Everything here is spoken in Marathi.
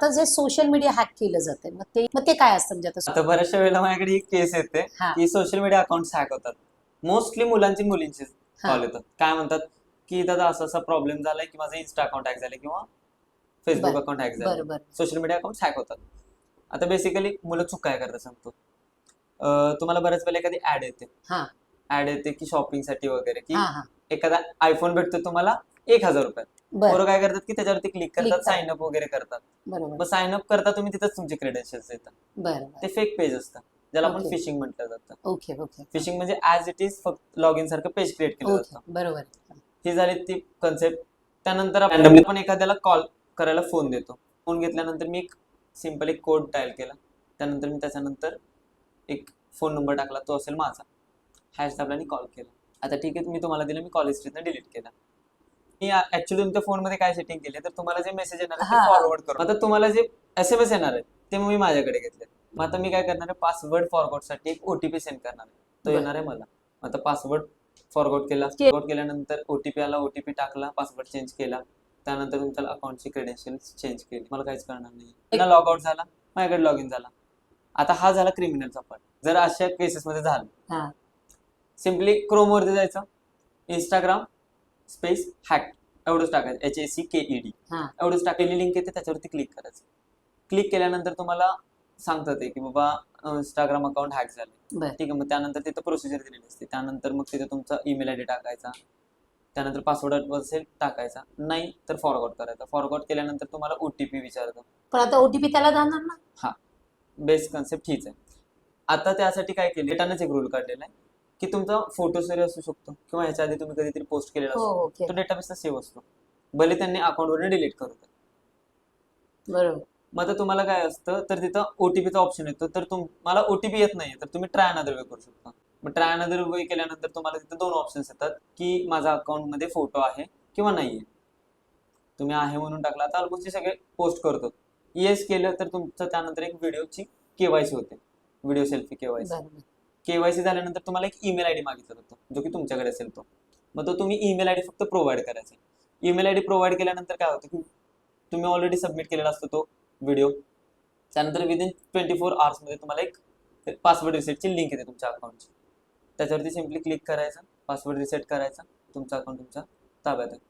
तर जे सोशल मीडिया हॅक केलं जाते मग ते काय असतं म्हणजे आता बऱ्याचशा वेळेला माझ्याकडे एक केस येते हा की सोशल मीडिया अकाउंट हॅक होतात. मोस्टली मुलींचे हा कॉल येतात. काय म्हणतात की दादा असा असा प्रॉब्लेम झालाय की माझं इन्स्टा अकाउंट हॅक झालंय किंवा फेसबुक बर अकाउंट हॅक झालंय, बर बर सोशल मीडिया अकाउंट हॅक होतात. आता बेसिकली मुलं चूक काय करतात सांगतो. तुम्हाला बऱ्याच वेळेला एखादी हा ऍड येते की शॉपिंग साठी वगैरे, की हा हा एखादा आयफोन भेटतो तुम्हाला 1,000 रुपयात. बर पोरं काय करतात की त्याच्यावरती क्लिक क्लिक करतात, साइन अप वगैरे करतात. बरोबर मग साइन अप करता तुम्ही, तिथंच तुमचे क्रेडेन्शियल्स येतात. बर ते बर फेक पेज असतं, ज्याला आपण ओके फिशिंग म्हटलं जातं. ओके ओके फिशिंग म्हणजे ऍज इट इज फक्त लॉग इन सारखं पेज क्रिएट केलं ओके जातं. बरोबर ही झाली ती कन्सेप्ट. त्यानंतर आपण एखाद्याला कॉल करायला फोन देतो. फोन घेतल्यानंतर मी एक सिंपल एक कोड डायल केला. त्यानंतर मी त्याच्यानंतर एक फोन नंबर टाकला, तो असेल माझा. हॅश दाबला आणि कॉल केला. आता ठीक आहे, मी तुम्हाला दिलं, मी कॉल हिस्ट्रीतनं डिलीट केला. मी ऍक्च्युअली तुमच्या फोनमध्ये काय सेटिंग केली, तर तुम्हाला जे मेसेज येणार आहे ते हा हा फॉरवर्ड करू. आता तुम्हाला जे SMS येणार आहे ते मग मी माझ्याकडे घेतले. मग आता मी काय करणार आहे, पासवर्ड फॉरवर्डसाठी एक OTP सेंड करणार आहे. तो बर येणार आहे मला. आता पासवर्ड फॉरवर्ड केला. के- फॉरवर्ड केल्यानंतर OTP आला, OTP टाकला, पासवर्ड चेंज केला. त्यानंतर तुमच्या अकाउंटची क्रेडेन्शियल्स चेंज केली. मला काहीच करणार नाही. पुन्हा लॉग आउट झाला, माझ्याकडे लॉग इन झाला. आता हा झाला क्रिमिनलचा पार्ट. जर अशा केसेसमध्ये झालं, हा सिम्पली क्रोमवरती जायचं, इंस्टाग्राम स्पेस हॅक एवढंच टाकायचं, HACKED हा एवढंच टाकलेली लिंक येते, त्याच्यावरती क्लिक करायचं. क्लिक केल्यानंतर तुम्हाला सांगतात ते की बाबा इंस्टाग्राम अकाउंट हॅक झाले. बर ठीक आहे, मग त्यानंतर तिथं प्रोसिजर दिलेली असते. त्यानंतर मग तिथे तुमचा ईमेल आयडी टाकायचा, त्यानंतर पासवर्ड असेल टाकायचा, नाही तर फॉरवर्ड करायचा. फॉरवर्ड केल्यानंतर तुम्हाला OTP विचारतो. पण आता OTP त्याला जाणार ना हा, बेस्ट कन्सेप्ट हीच आहे. आता त्यासाठी काय केलं, डेटानेच एक रूल काढलेला आहे की तुमचा फोटो जरी असू शकतो किंवा ह्याच्या आधी तुम्ही कधीतरी पोस्ट केलेला हो असतो, हो तो केलं डेटाबेसला सेव्ह असतो, भले त्यांनी अकाउंटवरून डिलीट करू द्या. बरोबर मग आता तुम्हाला काय असतं, तर तिथं OTPचा ऑप्शन येतो. तर तुम्हाला OTP येत नाही, तर तुम्ही ट्राय अनदर वे करू शकता. मग ट्राय अनदर वे केल्यानंतर तुम्हाला तिथं 2 ऑप्शन्स येतात की माझा अकाउंटमध्ये फोटो आहे किंवा नाहीये. तुम्ही आहे म्हणून टाकला, आता ऑलमोस्ट सगळे पोस्ट करतो. येस केलं तर तुमचं त्यानंतर एक व्हिडिओची KYC होते, व्हिडिओ सेल्फी KYC. बरोबर KYC झाल्यानंतर तुम्हाला एक ईमेल आयडी मागितला जातो, जो की तुमच्याकडे असेल तो. मग तो तुम्ही ईमेल आयडी फक्त प्रोव्हाइड करायचा. ईमेल आयडी प्रोव्हाइड केल्यानंतर काय होतं की तुम्ही ऑलरेडी सबमिट केलेला असतो तो व्हिडिओ. त्यानंतर विदिन 24 आवर्समध्ये तुम्हाला एक पासवर्ड रिसेटची लिंक येते तुमच्या अकाउंटची. त्याच्यावरती सिम्पली क्लिक करायचं, पासवर्ड रिसेट करायचा, तुमचा अकाउंट तुमच्या ताब्यात आहे.